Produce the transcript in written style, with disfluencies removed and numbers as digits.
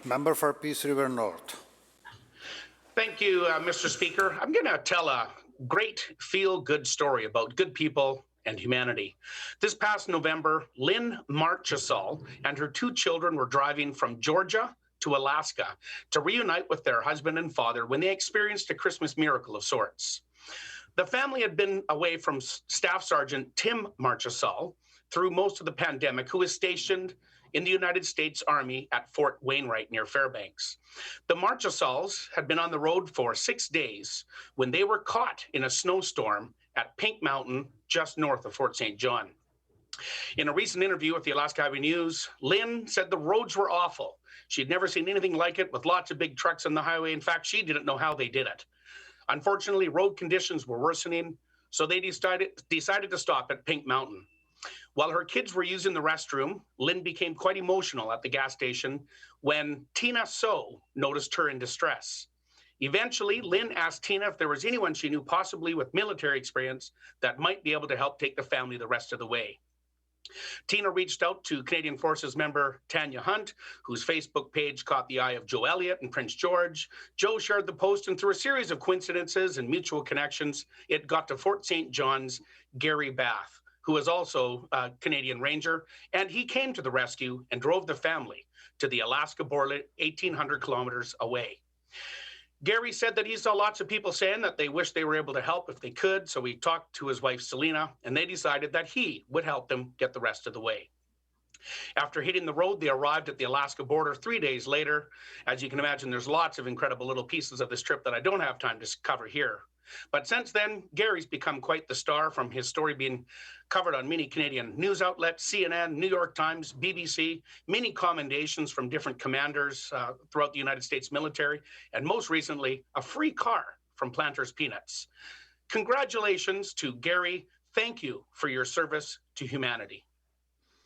Member for Peace River North. Thank you, Mr. Speaker. I'm going to tell a great feel-good story about good people and humanity. This past November, Lynn Marchesal and her two children were driving from Georgia to Alaska to reunite with their husband and father when they experienced a Christmas miracle of sorts. The family had been away from Staff Sergeant Tim Marchesal through most of the pandemic, who was stationed in the United States Army at Fort Wainwright near Fairbanks. The Marchesals had been on the road for 6 days when they were caught in a snowstorm at Pink Mountain, just north of Fort St. John. In a recent interview with the Alaska Highway News, Lynn said the roads were awful. She'd never seen anything like it, with lots of big trucks on the highway. In fact, she didn't know how they did it. Unfortunately, road conditions were worsening, so they decided to stop at Pink Mountain. While her kids were using the restroom, Lynn became quite emotional at the gas station when Tina So noticed her in distress. Eventually, Lynn asked Tina if there was anyone she knew, possibly with military experience, that might be able to help take the family the rest of the way. Tina reached out to Canadian Forces member Tanya Hunt, whose Facebook page caught the eye of Joe Elliott and Prince George. Joe shared the post, and through a series of coincidences and mutual connections, it got to Fort St. John's Gary Bath, who is also a Canadian Ranger, and he came to the rescue and drove the family to the Alaska border 1,800 kilometers away. Gary said that he saw lots of people saying that they wish they were able to help if they could, so he talked to his wife, Selena, and they decided that he would help them get the rest of the way. After hitting the road, they arrived at the Alaska border 3 days later. As you can imagine, there's lots of incredible little pieces of this trip that I don't have time to cover here. But since then, Gary's become quite the star, from his story being covered on many Canadian news outlets, CNN, New York Times, BBC, many commendations from different commanders throughout the United States military, and most recently, a free car from Planters Peanuts. Congratulations to Gary. Thank you for your service to humanity.